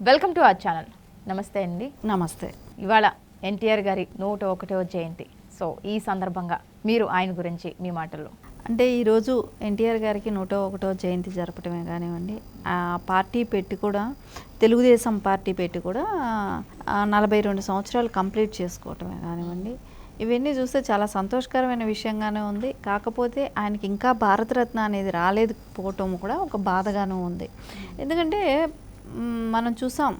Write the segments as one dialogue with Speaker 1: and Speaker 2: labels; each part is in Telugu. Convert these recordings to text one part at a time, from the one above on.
Speaker 1: Welcome to our channel. నమస్తే అండి.
Speaker 2: నమస్తే.
Speaker 1: ఇవాళ ఎన్టీఆర్ గారి 101వ జయంతి. సో ఈ సందర్భంగా మీరు ఆయన గురించి మీ మాటల్లో.
Speaker 2: అంటే ఈరోజు ఎన్టీఆర్ గారికి 101వ జయంతి జరపటమే కానివ్వండి, ఆ పార్టీ పెట్టి కూడా తెలుగుదేశం పార్టీ పెట్టి కూడా 42 సంవత్సరాలు కంప్లీట్ చేసుకోవటమే కానివ్వండి, ఇవన్నీ చూస్తే చాలా సంతోషకరమైన విషయంగానే ఉంది. కాకపోతే ఆయనకి ఇంకా భారతరత్న అనేది రాలేకపోవటం కూడా ఒక బాధగానే ఉంది. ఎందుకంటే మనం చూసాం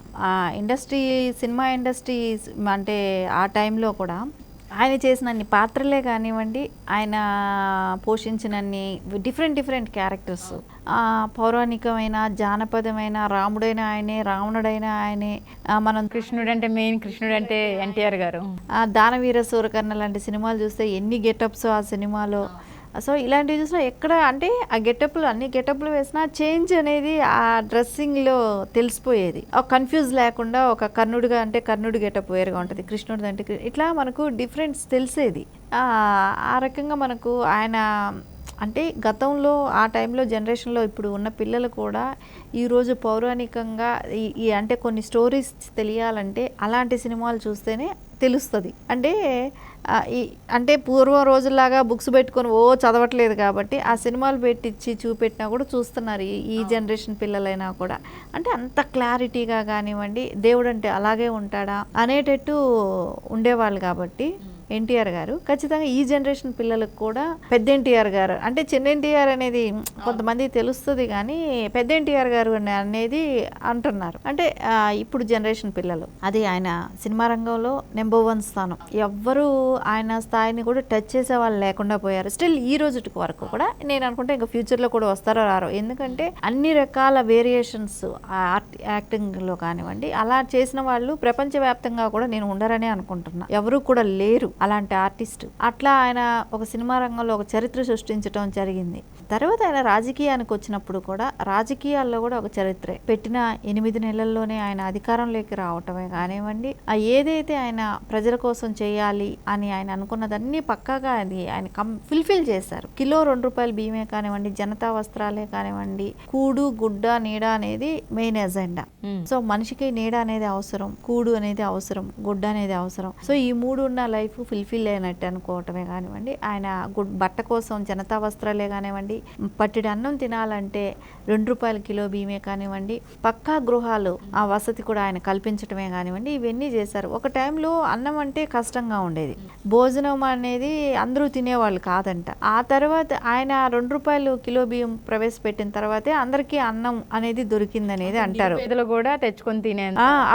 Speaker 2: ఇండస్ట్రీ, సినిమా ఇండస్ట్రీ అంటే ఆ టైంలో కూడా ఆయన చేసినన్ని పాత్రలే కానివ్వండి, ఆయన పోషించినన్ని డిఫరెంట్ క్యారెక్టర్స్, పౌరాణికమైన, జానపదమైన, రాముడైన ఆయనే, రావణుడైన ఆయనే, మనం
Speaker 1: కృష్ణుడు అంటే మెయిన్ కృష్ణుడు అంటే ఎన్టీఆర్ గారు.
Speaker 2: దానవీర సూరకర్ణ లాంటి సినిమాలు చూస్తే ఎన్ని గెటప్స్ ఆ సినిమాలో. సో ఇలాంటివి చూసినా ఎక్కడ అంటే ఆ గెటప్లు, అన్ని గెటప్లు వేసినా చేంజ్ అనేది ఆ డ్రెస్సింగ్లో తెలిసిపోయేది. ఒక కన్ఫ్యూజ్ లేకుండా ఒక కర్ణుడిగా అంటే కర్ణుడి గెటప్ వేరుగా ఉంటుంది, కృష్ణుడిది అంటే ఇట్లా మనకు డిఫరెన్స్ తెలిసేది. ఆ రకంగా మనకు ఆయన అంటే గతంలో ఆ టైంలో జనరేషన్లో ఇప్పుడు ఉన్న పిల్లలు కూడా ఈరోజు పౌరాణికంగా ఈ అంటే కొన్ని స్టోరీస్ తెలియాలంటే అలాంటి సినిమాలు చూస్తేనే తెలుస్తుంది. అంటే పూర్వం రోజుల్లాగా బుక్స్ పెట్టుకొని చదవట్లేదు కాబట్టి ఆ సినిమాలు పెట్టించి చూపెట్టినా కూడా చూస్తున్నారు ఈ జనరేషన్ పిల్లలైనా కూడా. అంటే అంత క్లారిటీగా కానివ్వండి, దేవుడు అంటే అలాగే ఉంటాడా అనేటట్టు ఉండేవాళ్ళు కాబట్టి ఎన్టీఆర్ గారు ఖచ్చితంగా ఈ జనరేషన్ పిల్లలకు కూడా పెద్ద ఎన్టీఆర్ గారు అంటే చిన్న ఎన్టీఆర్ అనేది కొంతమంది తెలుస్తుంది కానీ పెద్ద ఎన్టీఆర్ గారు అనేది అంటున్నారు. అంటే ఇప్పుడు జనరేషన్ పిల్లలు అది ఆయన సినిమా రంగంలో నెంబర్ 1 స్థానం. ఎవ్వరూ ఆయన స్థాయిని కూడా టచ్ చేసే వాళ్ళు లేకుండా పోయారు. స్టిల్ ఈ రోజు వరకు కూడా నేను అనుకుంటే ఇంకా ఫ్యూచర్లో కూడా వస్తారో రారో, ఎందుకంటే అన్ని రకాల వేరియేషన్స్ యాక్టింగ్లో కానివ్వండి అలా చేసిన వాళ్ళు ప్రపంచవ్యాప్తంగా కూడా నేను ఉండరనే అనుకుంటున్నా. ఎవరు కూడా లేరు అలాంటి ఆర్టిస్ట్. అట్లా ఆయన ఒక సినిమా రంగంలో ఒక చరిత్ర సృష్టించడం జరిగింది. తర్వాత ఆయన రాజకీయానికి వచ్చినప్పుడు కూడా రాజకీయాల్లో కూడా ఒక చరిత్రే. పెట్టిన 8 నెలల్లోనే ఆయన అధికారంలోకి రావటమే కానివ్వండి, ఏదైతే ఆయన ప్రజల కోసం చేయాలి అని ఆయన అనుకున్నదన్నీ పక్కాగా అది ఆయన ఫుల్ఫిల్ చేశారు. కిలో 2 రూపాయల బియ్యమే కానివ్వండి, జనతా వస్త్రాలే కానివ్వండి, కూడు గుడ్డ నీడ అనేది మెయిన్ ఎజెండా. సో మనిషికి నీడ అనేది అవసరం, కూడు అనేది అవసరం, గుడ్డ అనేది అవసరం. సో ఈ 3 ఉన్న లైఫ్ ఫుల్ఫిల్ అయినట్టు అనుకోవటమే కానివ్వండి, ఆయన బట్ట కోసం జనతా వస్త్రాలే కానివ్వండి, పట్టిడి అన్నం తినాలంటే 2 రూపాయల కిలో బియ్యమే కానివ్వండి, పక్కా గృహాలు ఆ వసతి కూడా ఆయన కల్పించటమే కానివ్వండి, ఇవన్నీ చేశారు. ఒక టైంలో అన్నం అంటే కష్టంగా ఉండేది, భోజనం అనేది అందరూ తినేవాళ్ళు కాదంట. ఆ తర్వాత ఆయన 2 రూపాయలు కిలో బియ్యం ప్రవేశపెట్టిన తర్వాతే అందరికీ అన్నం అనేది దొరికిందనేది అంటారు.
Speaker 1: కూడా తెచ్చుకొని తినే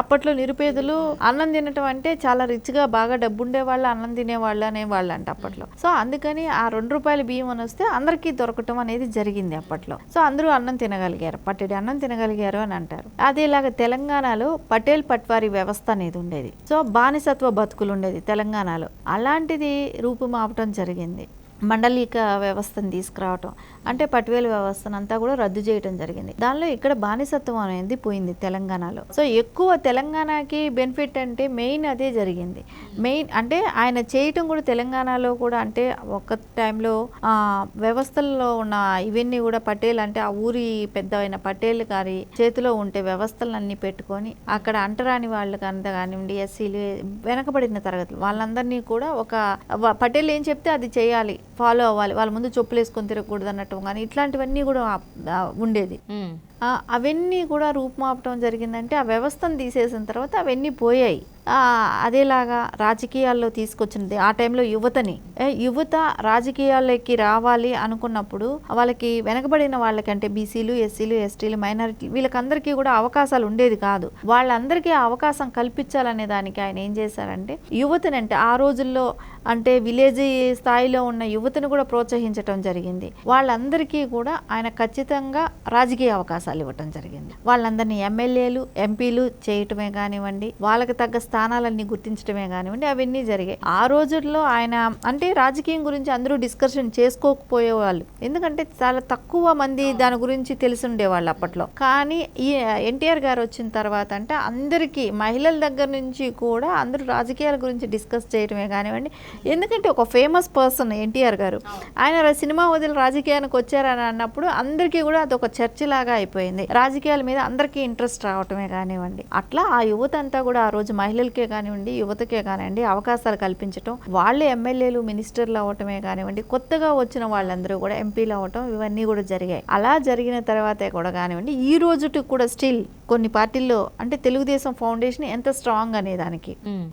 Speaker 2: అప్పట్లో నిరుపేదలు అన్నం తినటం అంటే చాలా రిచ్ గా బాగా డబ్బుండే వాళ్ళు అన్నం తినేవాళ్ళు అనేవాళ్ళు అంట అప్పట్లో. సో అందుకని ఆ 2 రూపాయల బియ్యం అని వస్తే అందరికీ దొరకటం అనేది జరిగింది అప్పట్లో. సో అందరూ అన్నం తినగలిగారు, పట్టెడి అన్నం తినగలిగారు అని అంటారు. అదేలాగా తెలంగాణలో పటేల్ పట్వారీ వ్యవస్థ అనేది ఉండేది. సో బానిసత్వ బతుకులు ఉండేది తెలంగాణలో. అలాంటిది రూపుమాపటం జరిగింది. మండలిక వ్యవస్థను తీసుకురావటం అంటే పట్వేలు వ్యవస్థను అంతా కూడా రద్దు చేయటం జరిగింది. దానిలో ఇక్కడ బానిసత్వం అనేది పోయింది తెలంగాణలో. సో ఎక్కువ తెలంగాణకి బెనిఫిట్ అంటే మెయిన్ అదే జరిగింది. మెయిన్ అంటే ఆయన చేయటం కూడా తెలంగాణలో కూడా అంటే ఒక టైంలో వ్యవస్థల్లో ఉన్న ఇవన్నీ కూడా పటేల్ అంటే ఆ ఊరి పెద్ద అయిన పటేల్ గారి చేతిలో ఉంటే వ్యవస్థలన్నీ పెట్టుకొని అక్కడ అంటరాని వాళ్ళకి అంతా కానివ్వండి, ఎస్సీలు, వెనకబడిన తరగతులు వాళ్ళందరినీ కూడా ఒక పటేల్ ఏం చెప్తే అది చేయాలి, ఫాలో అవ్వాలి, వాళ్ళ ముందు చెప్పులు వేసుకొని తిరగకూడదు అన్నట్టు కానీ ఇట్లాంటివన్నీ కూడా ఉండేది. అవన్నీ కూడా రూపుమాపటం జరిగిందంటే ఆ వ్యవస్థను తీసేసిన తర్వాత అవన్నీ పోయాయి. అదేలాగా రాజకీయాల్లో తీసుకొచ్చినది ఆ టైంలో యువత రాజకీయాల్లోకి రావాలి అనుకున్నప్పుడు వాళ్ళకి వెనకబడిన వాళ్ళకంటే బీసీలు, ఎస్సీలు, ఎస్టీలు, మైనారిటీలు వీళ్ళకందరికీ కూడా అవకాశాలు ఉండేది కాదు. వాళ్ళందరికీ అవకాశం కల్పించాలనే దానికి ఆయన ఏం చేశారంటే యువతని అంటే ఆ రోజుల్లో అంటే విలేజ్ స్థాయిలో ఉన్న యువతను కూడా ప్రోత్సహించడం జరిగింది. వాళ్ళందరికీ కూడా ఆయన ఖచ్చితంగా రాజకీయ అవకాశాలు ఇవ్వటం జరిగింది. వాళ్ళందరినీ ఎమ్మెల్యేలు, ఎంపీలు చేయటమే కానివ్వండి, వాళ్ళకి తగ్గ స్థానాలన్నీ గుర్తించడమే కానివ్వండి, అవన్నీ జరిగాయి. ఆ రోజుల్లో ఆయన అంటే రాజకీయం గురించి అందరూ డిస్కషన్ చేసుకోకపోయేవాళ్ళు, ఎందుకంటే చాలా తక్కువ మంది దాని గురించి తెలిసి ఉండేవాళ్ళు అప్పట్లో. కానీ ఈ ఎన్టీఆర్ గారు వచ్చిన తర్వాత అంటే అందరికీ మహిళల దగ్గర నుంచి కూడా అందరూ రాజకీయాల గురించి డిస్కస్ చేయడమే కానివ్వండి, ఎందుకంటే ఒక ఫేమస్ పర్సన్ ఎన్టీఆర్ గారు. ఆయన సినిమా వదిలి రాజకీయానికి వచ్చారని అన్నప్పుడు అందరికీ కూడా అదొక చర్చలాగా అయిపోయింది. అయిపోయింది. రాజకీయాల మీద అందరికీ ఇంట్రెస్ట్ రావటమే కానివ్వండి, అట్లా ఆ యువత అంతా కూడా ఆ రోజు మహిళలకే కానివ్వండి, యువతకే కానివ్వండి అవకాశాలు కల్పించడం, వాళ్ళు ఎమ్మెల్యేలు మినిస్టర్లు అవ్వటమే కానివ్వండి, కొత్తగా వచ్చిన వాళ్ళందరూ కూడా ఎంపీలు అవ్వటం, ఇవన్నీ కూడా జరిగాయి. అలా జరిగిన తర్వాతే కూడా కానివ్వండి, ఈ రోజుకి కూడా స్టిల్ కొన్ని పార్టీల్లో అంటే తెలుగుదేశం ఫౌండేషన్ ఎంత స్ట్రాంగ్ అనే దానికి.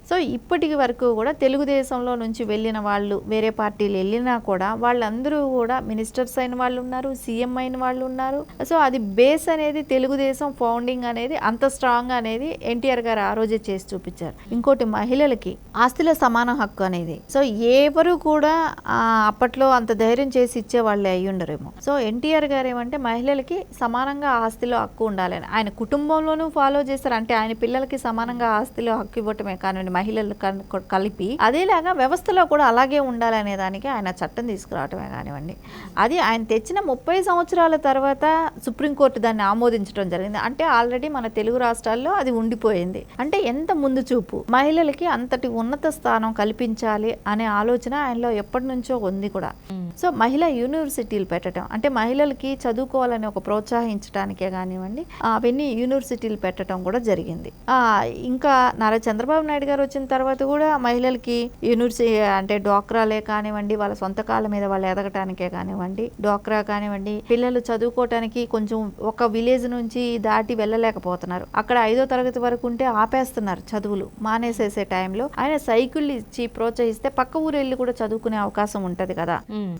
Speaker 2: సో ఇప్పటికి వరకు కూడా తెలుగుదేశంలో నుంచి వెళ్ళిన వాళ్ళు వేరే పార్టీలు వెళ్ళినా కూడా వాళ్ళందరూ కూడా మినిస్టర్స్ అయిన వాళ్ళు ఉన్నారు, సీఎం అయిన వాళ్ళు ఉన్నారు. సో అది బేస్ అనేది తెలుగుదేశం ఫౌండింగ్ అనేది అంత స్ట్రాంగ్ అనేది ఎన్టీఆర్ గారు ఆ రోజే చేసి చూపించారు. ఇంకోటి మహిళలకి ఆస్తిలో సమాన హక్కు అనేది సో ఎవరు కూడా అప్పట్లో అంత ధైర్యం చేసి ఇచ్చే వాళ్ళే అయ్యి ఉండరేమో. సో ఎన్టీఆర్ గారు ఏమంటే మహిళలకి సమానంగా ఆస్తిలో హక్కు ఉండాలని ఆయన కుటుంబంలోనూ ఫాలో చేశారు. అంటే ఆయన పిల్లలకి సమానంగా ఆస్తిలో హక్కు ఇవ్వటమే కానివ్వండి, మహిళలు కలిపి అదేలాగా వ్యవస్థలో కూడా అలాగే ఉండాలనే దానికి ఆయన చట్టం తీసుకురావటమే కానివ్వండి, అది ఆయన తెచ్చిన 30 సంవత్సరాల తర్వాత సుప్రీంకోర్టు దాన్ని ఆమోదించడం జరిగింది. అంటే ఆల్రెడీ మన తెలుగు రాష్ట్రాల్లో అది ఉండిపోయింది. అంటే ఎంత ముందు చూపు, మహిళలకి అంతటి ఉన్నత స్థానం కల్పించాలి అనే ఆలోచన ఆయనలో ఎప్పటి నుంచో ఉంది కూడా. సో మహిళా యూనివర్సిటీలు పెట్టడం అంటే మహిళలకి చదువుకోవాలని ఒక ప్రోత్సహించడానికే కానివ్వండి, అవన్నీ యూనివర్సిటీలు పెట్టడం కూడా జరిగింది. ఇంకా నారా చంద్రబాబు నాయుడు గారు వచ్చిన తర్వాత కూడా మహిళలకి యూనివర్సిటీ అంటే డ్వాక్రాలే కానివ్వండి, వాళ్ళ సొంత కాళ్ళ మీద వాళ్ళు ఎదగటానికే కానివ్వండి, డ్వాక్రా కానివ్వండి, పిల్లలు చదువుకోవటానికి కొంచెం ఒక విలేజ్ నుంచి దాటి వెళ్ళలేకపోతున్నారు, అక్కడ 5వ తరగతి వరకు ఉంటే ఆపేస్తున్నారు చదువులు, మానేసేసే టైంలో ఆయన సైకిల్ ఇచ్చి ప్రోత్సహిస్తే పక్క ఊరు వెళ్ళి కూడా చదువుకునే అవకాశం ఉంటది కదా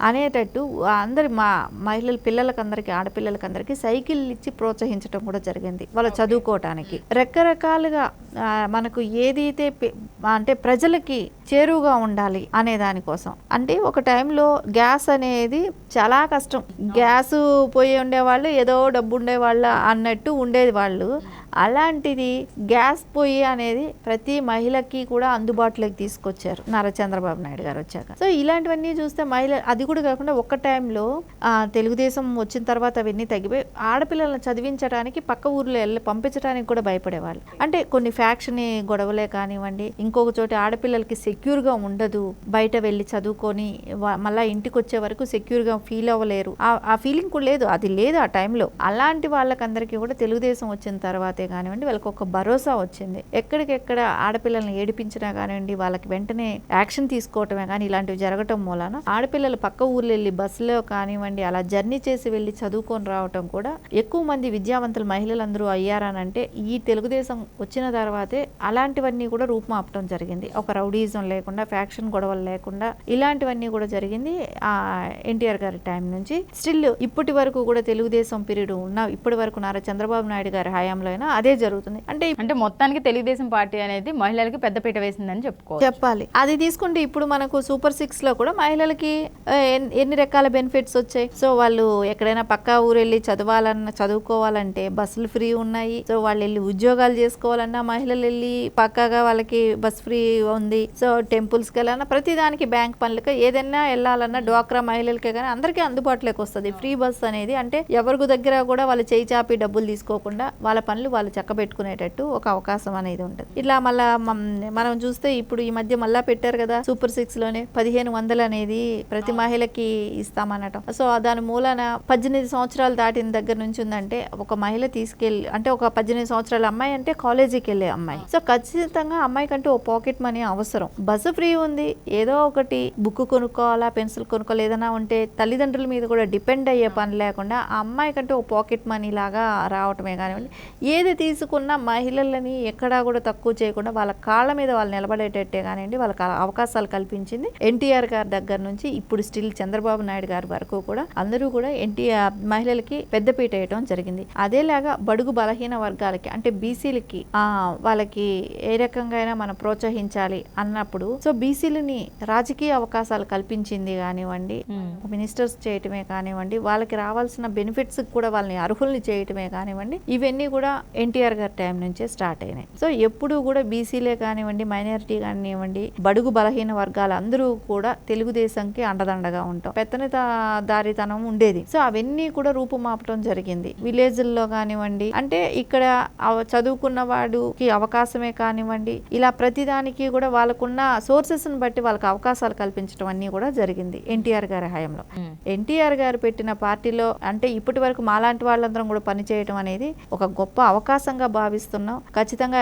Speaker 2: అనేటట్టు అందరి మా మహిళల పిల్లలకందరికి, ఆడపిల్లలకందరికి సైకిల్ ఇచ్చి ప్రోత్సహించడం కూడా జరిగింది వాళ్ళు చదువుకోవటానికి. రకరకాలుగా మనకు ఏదైతే అంటే ప్రజలకి చేరువుగా ఉండాలి అనే దానికోసం. అంటే ఒక టైంలో గ్యాస్ అనేది చాలా కష్టం, గ్యాస్ పోయి ఉండేవాళ్ళు ఏదో డబ్బు ఉండేవాళ్ళు అన్నట్టు ఉండేది వాళ్ళు. అలాంటిది గ్యాస్ పొయ్యి అనేది ప్రతి మహిళకి కూడా అందుబాటులోకి తీసుకొచ్చారు నారా చంద్రబాబు నాయుడు గారు వచ్చాక. సో ఇలాంటివన్నీ చూస్తే మహిళ అది కూడా కాకుండా ఒక్క టైంలో తెలుగుదేశం వచ్చిన తర్వాత అవన్నీ తగ్గిపోయి ఆడపిల్లలను చదివించడానికి పక్క ఊర్లో వెళ్ళి పంపించడానికి కూడా భయపడేవాళ్ళు. అంటే కొన్ని ఫ్యాక్షన్ గొడవలే కానివ్వండి, ఇంకొక చోట ఆడపిల్లలకి సెక్యూర్గా ఉండదు, బయట వెళ్ళి చదువుకొని మళ్ళీ ఇంటికి వచ్చే వరకు సెక్యూర్గా ఫీల్ అవ్వలేరు, ఆ ఫీలింగ్ కూడా లేదు, అది లేదు ఆ టైంలో. అలాంటి వాళ్ళకందరికీ కూడా తెలుగుదేశం వచ్చిన తర్వాతే కానివ్వండి వాళ్ళకి ఒక భరోసా వచ్చింది. ఎక్కడికెక్కడ ఆడపిల్లల్ని ఏడిపించినా కానివ్వండి వాళ్ళకి వెంటనే యాక్షన్ తీసుకోవటమే కానీ ఇలాంటివి జరగటం మూలాన ఆడపిల్లలు పక్క ఊర్లు వెళ్ళి బస్సులో కానివ్వండి అలా జర్నీ చేసి వెళ్ళి చదువుకొని రావటం కూడా ఎక్కువ మంది విద్యావంతులు మహిళలందరూ అయ్యారనంటే ఈ తెలుగుదేశం వచ్చిన తర్వాతే అలాంటివన్నీ కూడా రూపుమాపటం జరిగింది. ఒక రౌడీజం లేకుండా, ఫ్యాక్షన్ గొడవలు లేకుండా ఇలాంటివన్నీ కూడా జరిగింది ఎన్టీఆర్ గారి టైం నుంచి. స్టిల్ ఇప్పటి వరకు కూడా తెలుగుదేశం పీరియడ్ ఉన్న ఇప్పటి వరకు నారా చంద్రబాబు నాయుడు గారి హయాంలో అయినా అదే జరుగుతుంది. అంటే
Speaker 1: మొత్తానికి తెలుగుదేశం పార్టీ అనేది మహిళలకి పెద్దపీట వేసిందని
Speaker 2: చెప్పాలి. అది తీసుకుంటే ఇప్పుడు మనకు సూపర్ 6 లో కూడా మహిళలకి ఎన్ని రకాల బెనిఫిట్స్ వచ్చాయి. సో వాళ్ళు ఎక్కడైనా పక్కా ఊరు వెళ్ళి చదువుకోవాలంటే బస్సులు ఫ్రీ ఉన్నాయి. సో వాళ్ళు వెళ్ళి ఉద్యోగాలు చేసుకోవాలన్నా మహిళలు వెళ్ళి పక్కాగా వాళ్ళకి బస్ ఫ్రీ ఉంది. సో టెంపుల్స్కి వెళ్ళాలన్నా ప్రతి దానికి, బ్యాంక్ పనులకి ఏదైనా వెళ్ళాలన్నా డ్వాక్రా మహిళలకే కానీ అందరికీ అందుబాటులోకి వస్తుంది ఫ్రీ బస్ అనేది. అంటే ఎవరికి దగ్గర కూడా వాళ్ళు చేయి చాపి డబ్బులు తీసుకోకుండా వాళ్ళ పనులు వాళ్ళు చక్కబెట్టుకునేటట్టు ఒక అవకాశం అనేది ఉంటుంది. ఇట్లా మళ్ళా మనం చూస్తే ఇప్పుడు ఈ మధ్య మళ్ళా పెట్టారు కదా సూపర్ 6 లోనే 1500 అనేది ప్రతి మహిళకి ఇస్తామనటం. సో దాని మూలన 18 సంవత్సరాలు దాటిన దగ్గర నుంచి ఉందంటే ఒక మహిళ తీసుకెళ్ళి అంటే ఒక 18 సంవత్సరాల అమ్మాయి అంటే కాలేజీకి వెళ్ళే అమ్మాయి. సో ఖచ్చితంగా అమ్మాయి కంటే ఓ పాకెట్ మనీ అవసరం. బస్సు ఫ్రీ ఉంది, ఏదో ఒకటి బుక్ కొనుక్కోవాలా, పెన్సిల్ కొనుక్కోవాలి, ఏదైనా ఉంటే తల్లిదండ్రుల మీద కూడా డిపెండ్ అయ్యే పని లేకుండా ఆ అమ్మాయి కంటే ఓ పాకెట్ మనీ లాగా రావటమే కానివ్వండి, ఏది తీసుకున్నా మహిళలని ఎక్కడా కూడా తక్కువ చేయకుండా వాళ్ళ కాళ్ళ మీద వాళ్ళు నిలబడేటట్టే కానివ్వండి వాళ్ళకి అవకాశాలు కల్పించింది ఎన్టీఆర్ గారి దగ్గర నుంచి ఇప్పుడు స్టిల్ చంద్రబాబు నాయుడు గారి వరకు కూడా అందరూ కూడా ఎన్టీఆర్ మహిళలకి పెద్దపీట వేయటం జరిగింది. అదేలాగా బడుగు బలహీన వర్గాలకి అంటే బీసీలకి వాళ్ళకి ఏ రకంగా అయినా మనం ప్రోత్సహించాలి అన్నప్పుడు సో బీసీలని రాజకీయ అవకాశాలు కల్పించింది కానివ్వండి, మినిస్టర్స్ చేయటమే కానివ్వండి, వాళ్ళకి రావాల్సిన బెనిఫిట్స్ కూడా వాళ్ళని అర్హుల్ని చేయటమే కానివ్వండి, ఇవన్నీ కూడా ఎన్టీఆర్ గారి టైం నుంచే స్టార్ట్ అయినాయి. సో ఎప్పుడు కూడా బీసీలే కానివ్వండి, మైనారిటీ కానివ్వండి, బడుగు బలహీన వర్గాలు అందరూ కూడా తెలుగుదేశంకి అండదండగా ఉంటాం. దారితనం ఉండేది. సో అవన్నీ కూడా రూపుమాపటం జరిగింది. విలేజ్ల్లో కానివ్వండి, అంటే ఇక్కడ చదువుకున్న వాడికి అవకాశమే కానివ్వండి, ఇలా ప్రతిదానికి కూడా వాళ్ళకున్న సోర్సెస్ని బట్టి వాళ్ళకి అవకాశాలు కల్పించడం అన్నీ కూడా జరిగింది ఎన్టీఆర్ గారి హయాంలో. ఎన్టీఆర్ గారు పెట్టిన పార్టీలో అంటే ఇప్పటి వరకు మాలాంటి వాళ్ళందరం కూడా పనిచేయడం అనేది ఒక గొప్ప అవకాశంగా భావిస్తున్నాం. ఖచ్చితంగా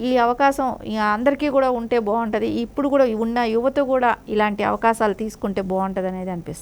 Speaker 2: ఈ అవకాశం అందరికీ కూడా ఉంటే బాగుంటుంది. ఇప్పుడు కూడా ఉన్న యువత కూడా ఇలాంటి అవకాశాలు తీసుకుంటే బాగుంటుంది అనేది అనిపిస్తుంది.